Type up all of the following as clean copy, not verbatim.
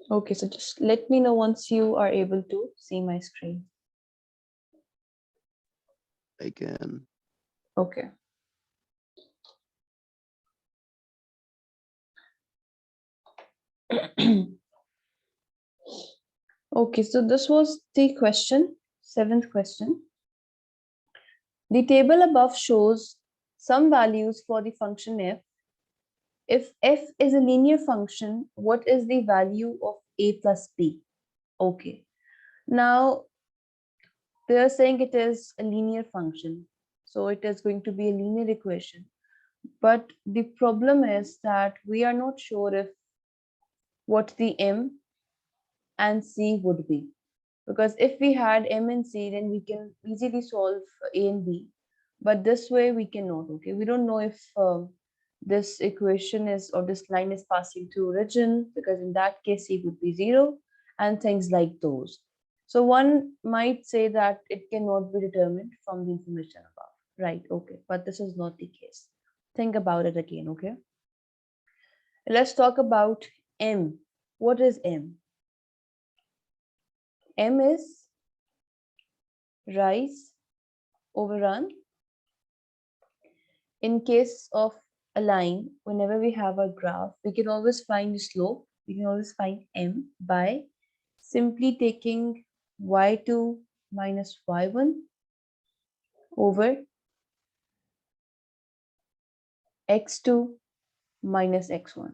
Okay, so just let me know once you are able to see my screen. I can. Okay. Okay, so this was the question, seventh question. The table above shows some values for the function f. If f is a linear function, what is the value of a plus b? Okay, now they are saying it is a linear function, so it is going to be a linear equation. But the problem is that we are not sure if what the m and c would be. Because if we had m and c, then we can easily solve a and b. But this way we cannot. Okay, we don't know if this equation is or this line is passing through origin, because in that case c would be 0 and things like those. So one might say that it cannot be determined from the information above. Right, okay, but this is not the case. Think about it again. Okay, let's talk about m. What is m? M is rise over run. In case of a line, whenever we have a graph, we can always find the slope. We can always find m by simply taking y2 minus y1 over x2 minus x1.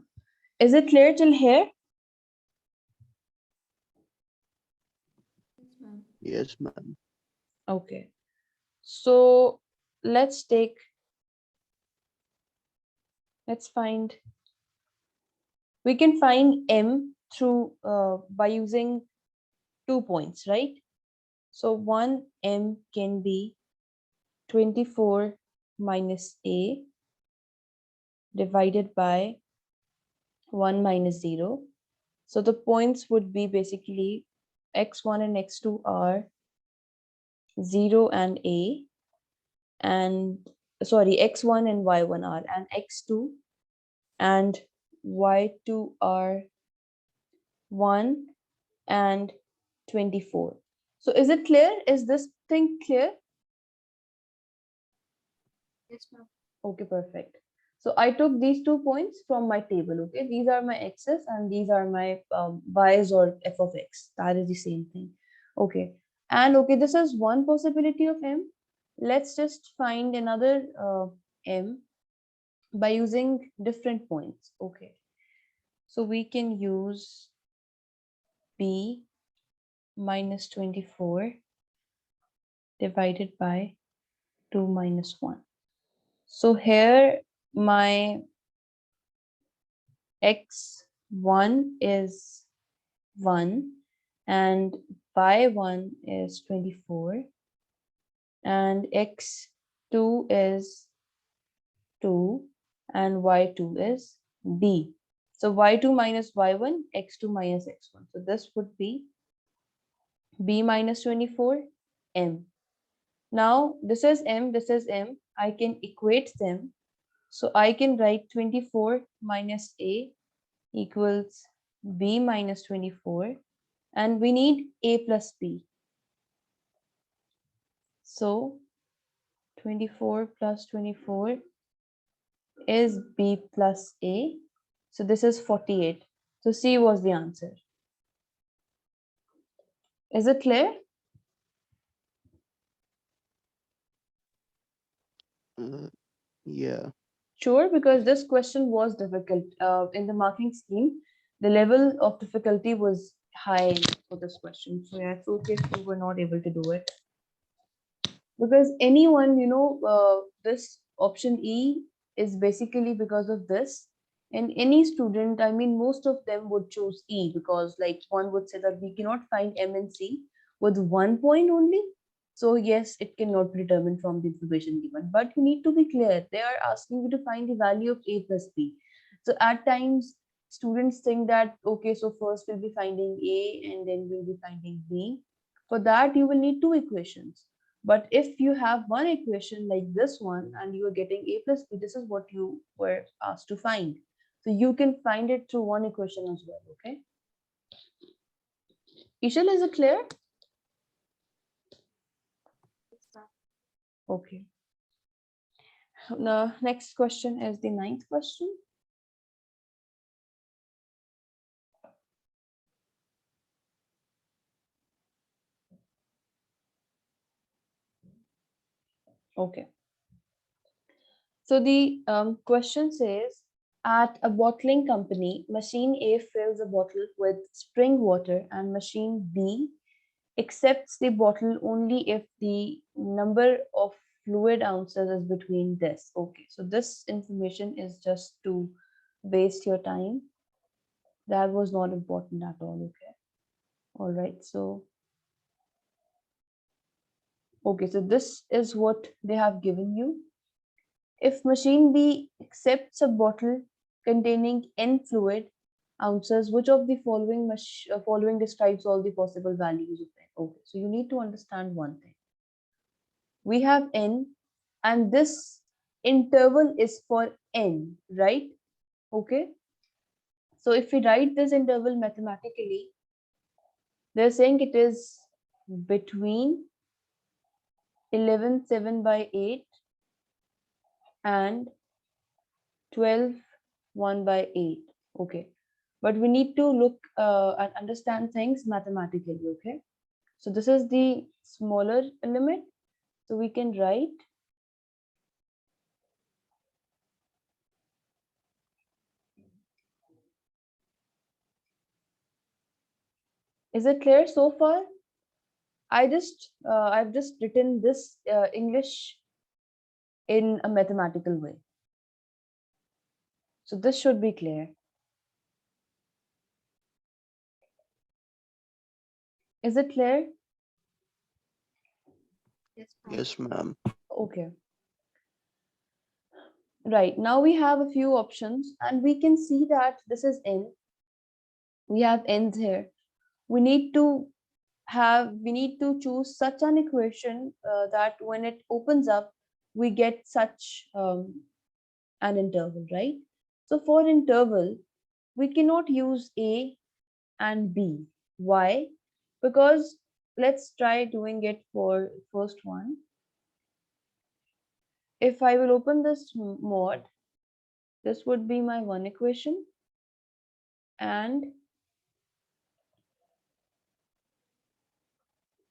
Is it clear till here? Yes, ma'am. Okay. So let's find, we can find m through by using 2 points, right? So 1m can be 24 minus a divided by 1 minus 0. So the points would be basically x1 and x2 are 0 and a, and sorry, x1 and y1 are, and x2 and y2 are 1 and 24. So is it clear? Is this thing clear? Yes, ma'am. Okay, perfect. So I took these 2 points from my table. Okay, these are my x's and these are my y's or f of x. That is the same thing. Okay, and okay, this is one possibility of m. Let's just find another m by using different points. Okay, so we can use b minus 24 divided by 2 minus 1. So here my x1 is 1 and y1 is 24 and x2 is 2 and y2 is b. So y2 minus y1, x2 minus x1. So this would be b minus 24 m. Now this is m, this is m. I can equate them. So I can write 24 minus a equals b minus 24, and we need a plus b. So 24 plus 24 is b plus a. So this is 48. So C was the answer. Is it clear? Uh, yeah. Sure, because this question was difficult. In the marking scheme, the level of difficulty was high for this question. So yeah, it's okay if you were not able to do it. Because anyone, this option E is basically because of this. And any student, I mean, most of them would choose E because, like, one would say that we cannot find M and C with 1 point only. So, yes, it cannot be determined from the information given. But you need to be clear. They are asking you to find the value of A plus B. So, at times, students think that, okay, so first we'll be finding A and then we'll be finding B. For that, you will need two equations. But if you have one equation like this one and you are getting a plus b, this is what you were asked to find. So you can find it through one equation as well, okay? Ishal, is it clear? Okay. The next question is the 9th question. Okay. So the question says, at a bottling company, machine A fills a bottle with spring water and machine B accepts the bottle only if the number of fluid ounces is between this. Okay, so this information is just to waste your time. That was not important at all. Okay. All right. So, okay, so this is what they have given you. If machine B accepts a bottle containing n fluid ounces, which of the following describes all the possible values of n? Okay, so you need to understand one thing. We have n, and this interval is for n, right? Okay. So if we write this interval mathematically, they're saying it is between 11/7/8 and 12/1/8. Okay, but we need to look and understand things mathematically. Okay, so this is the smaller limit, so we can write is it clear so far? I've just written this English in a mathematical way, so this should be clear. Is it clear? Yes, ma'am. Okay. Right, now we have a few options and we can see that this is n. We have n's here. We need to choose such an equation that when it opens up, we get such an interval, right? So for interval, we cannot use A and B. Why? Because let's try doing it for first one. If I will open this mod, this would be my one equation, and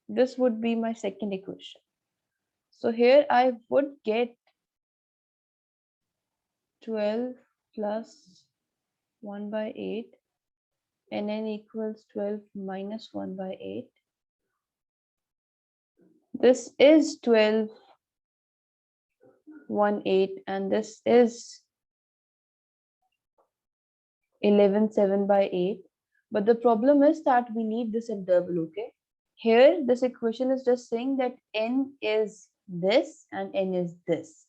this would be my second equation. So here I would get 12 plus 1/8 and n equals 12 minus 1/8. This is 12/1/8 and this is 11/7/8. But the problem is that we need this interval, okay? Here, this equation is just saying that n is this and n is this.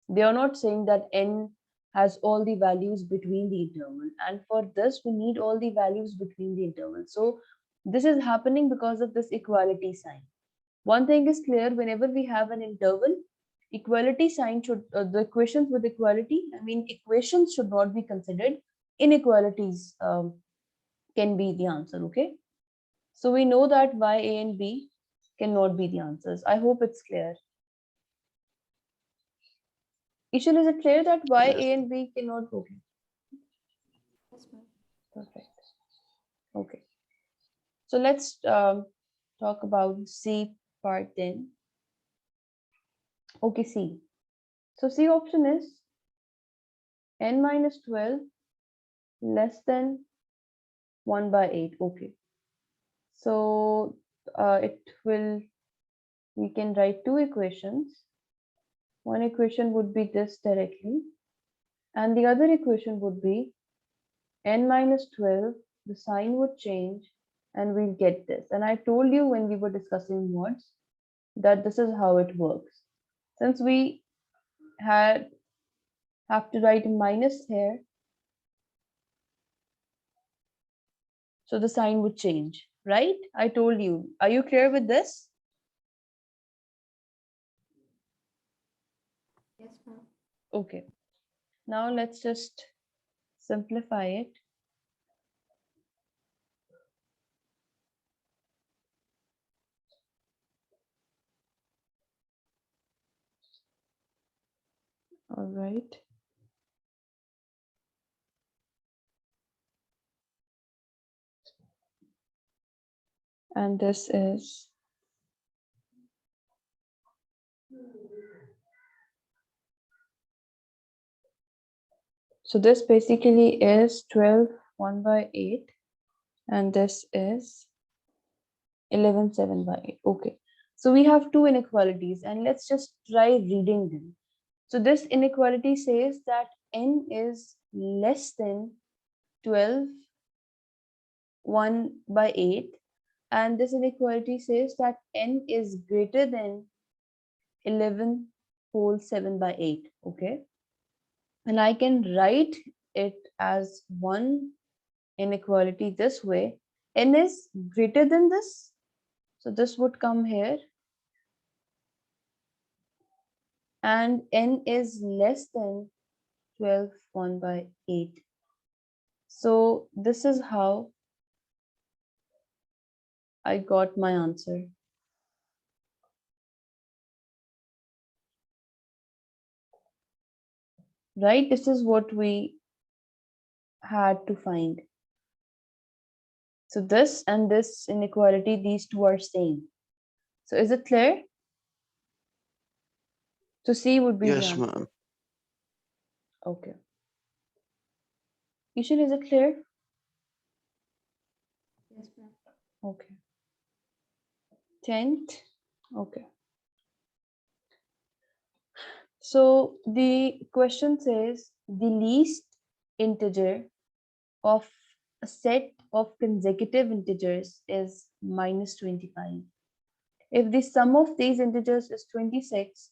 They are not saying that n has all the values between the interval. And for this, we need all the values between the interval. So this is happening because of this equality sign. One thing is clear, whenever we have an interval, equality sign should, the equations with equality, equations should not be considered. Inequalities can be the answer, okay? So we know that y, a, and b cannot be the answers. I hope it's clear. Ishal, is it clear that y, Yes. a, and b cannot? Okay. Perfect. Okay. So let's talk about C part then. Okay, C. So C option is n minus 12 less than 1/8. Okay. So we can write two equations. One equation would be this directly, and the other equation would be n minus 12, the sign would change, and we'll get this. And I told you when we were discussing mods that this is how it works. Since we have to write minus here, so the sign would change, right? I told you. Are you clear with this? Yes, ma'am. Okay. Now let's just simplify it. All right. And this is so this basically is 12 1 by 8 and this is 11 7 by 8. Okay, so we have two inequalities and let's just try reading them. So this inequality says that n is less than 12 1 by 8 and this inequality says that n is greater than 11 whole 7 by 8. Okay, and I can write it as one inequality this way. N is greater than this, so this would come here, and n is less than 12 1 by 8. So this is how I got my answer. Right, this is what we had to find. So this and this inequality, these two are same. So is it clear? So C would be the Yes, answer. ma'am. Okay. Ishan, is it clear? Yes, ma'am. Okay. 10th. Okay. So the question says the least integer of a set of consecutive integers is minus 25. If the sum of these integers is 26,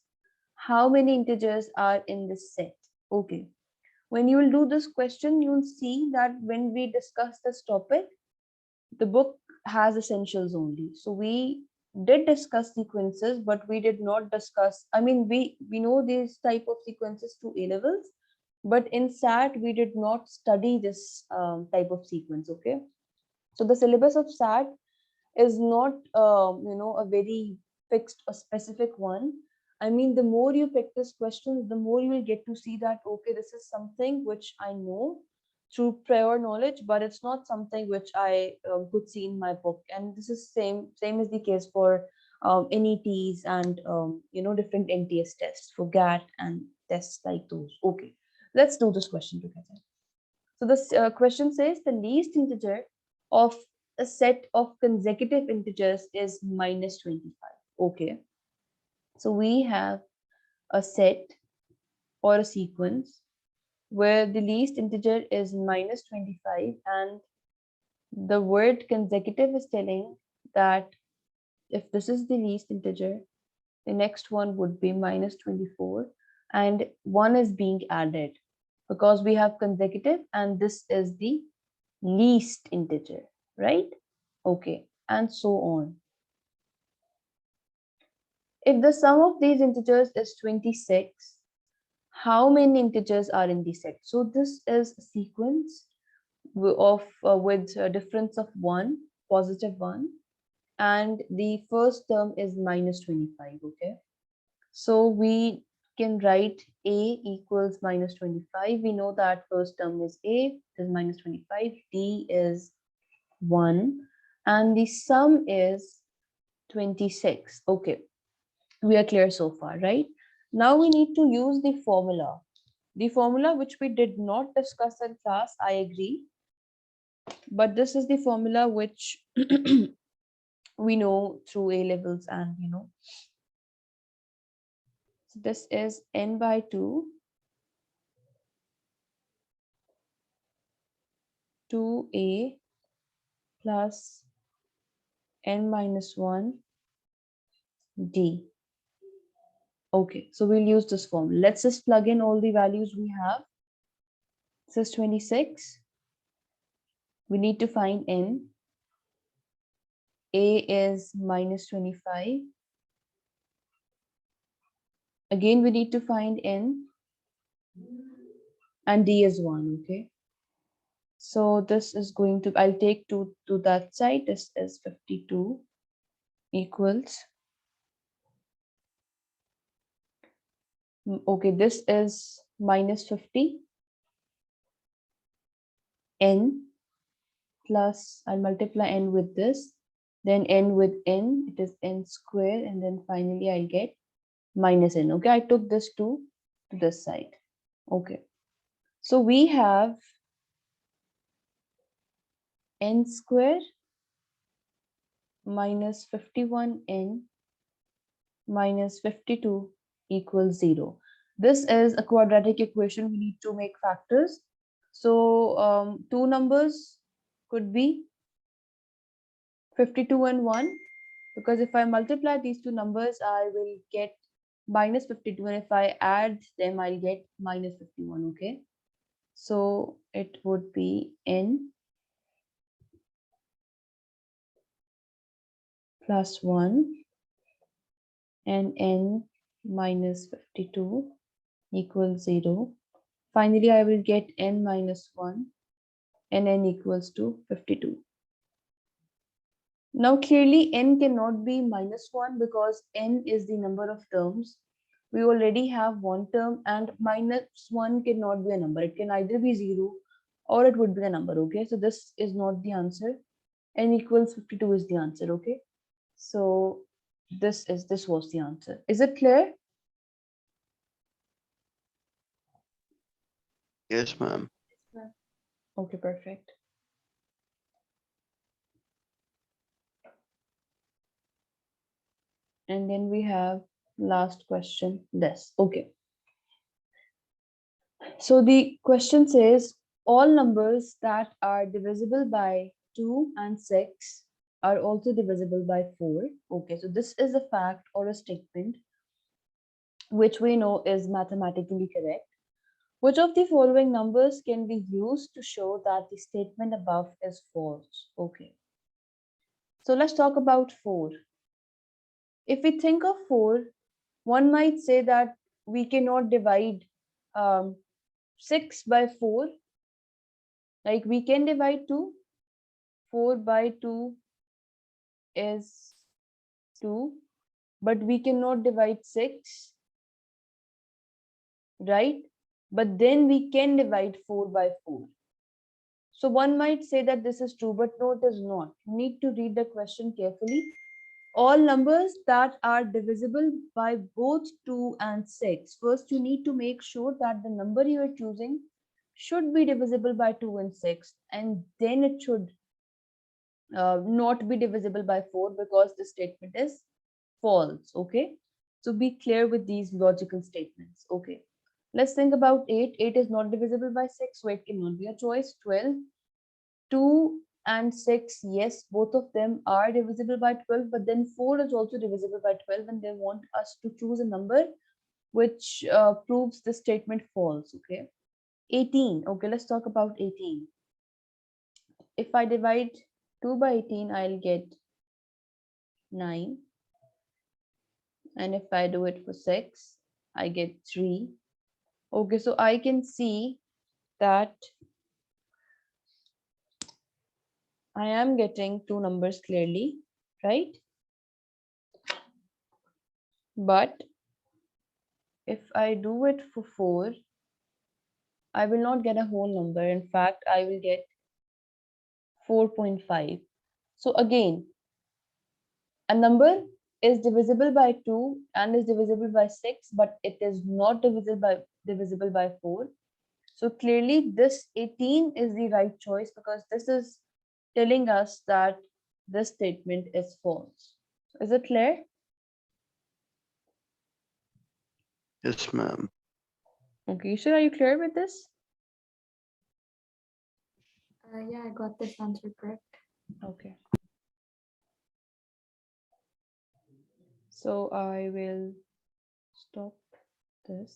how many integers are in this set? Okay. When you will do this question, you will see that when we discuss this topic, the book has essentials only. So we did discuss sequences, but we did not discuss, I mean, we know these type of sequences to A levels, but in SAT, we did not study this type of sequence, okay? So the syllabus of SAT is not, a very fixed or specific one. I mean, the more you practice questions, the more you will get to see that, okay, this is something which I know through prior knowledge, but it's not something which I could see in my book. And this is same is the case for NETs and different NTS tests for GAT and tests like those. Okay, let's do this question together. So this question says the least integer of a set of consecutive integers is minus 25. Okay, so we have a set or a sequence where the least integer is minus 25 and the word consecutive is telling that if this is the least integer, the next one would be minus 24 and one is being added because we have consecutive and this is the least integer, right? Okay, and so on. If the sum of these integers is 26, how many integers are in the set? So this is a sequence of with a difference of 1, positive 1, and the first term is minus 25, okay? So we can write A equals minus 25. We know that first term is A, is minus 25, D is 1, and the sum is 26. Okay, we are clear so far, right? Now we need to use the formula. The formula which we did not discuss in class, I agree. But this is the formula which we know through A levels and So this is n by 2, 2a plus n minus 1 d. Okay, so we'll use this formula. Let's just plug in all the values we have. This is 26. We need to find n. A is minus 25. Again, we need to find n. And d is 1, okay? So this is going to, I'll take 2 to that side. This is 52 equals Okay, this is minus 50 n plus, I'll multiply n with this, then n with n, it is n square, and then finally I'll get minus n. Okay, I took this 2 to this side. Okay, so we have n square minus 51n minus 52 equals 0. This is a quadratic equation. We need to make factors. So two numbers could be 52 and 1, because if I multiply these two numbers, I will get minus 52, and if I add them, I'll get minus 51. Okay, so it would be n plus 1 and n minus 52 equals 0. Finally, I will get n minus 1 and n equals to 52. Now, clearly, n cannot be minus 1 because n is the number of terms. We already have one term, and minus 1 cannot be a number. It can either be 0 or it would be a number. Okay, so this is not the answer. N equals 52 is the answer. Okay, so this was the answer. Is it clear? Yes, ma'am. Okay, perfect. And then we have last question, this. Okay. So the question says all numbers that are divisible by 2 and 6 are also divisible by 4. Okay, so this is a fact or a statement which we know is mathematically correct. Which of the following numbers can be used to show that the statement above is false? Okay. So let's talk about 4. If we think of 4, one might say that we cannot divide 6 by 4. Like we can divide 2. 4 by 2 is 2, but we cannot divide 6, right? But then we can divide 4 by 4. So one might say that this is true, but no, it is not. You need to read the question carefully. All numbers that are divisible by both 2 and 6. First, you need to make sure that the number you are choosing should be divisible by 2 and 6, and then it should not be divisible by 4, because the statement is false. Okay, so be clear with these logical statements. Okay, let's think about 8. 8 is not divisible by 6, so it cannot be a choice. 12, 2 and 6, yes, both of them are divisible by 12, but then 4 is also divisible by 12, and they want us to choose a number which proves the statement false. Okay, 18. Okay, let's talk about 18. If I divide 2 by 18, I'll get 9, and if I do it for 6, I get 3. Okay, so I can see that I am getting two numbers clearly, right? But if I do it for 4, I will not get a whole number. In fact, I will get 4.5. So again, a number is divisible by 2 and is divisible by 6, but it is not divisible by 4. So clearly this 18 is the right choice, because this is telling us that this statement is false. Is it clear? Yes, ma'am. Okay, sure. Are you clear with this? Yeah, I got this answer correct. Okay. So I will stop this.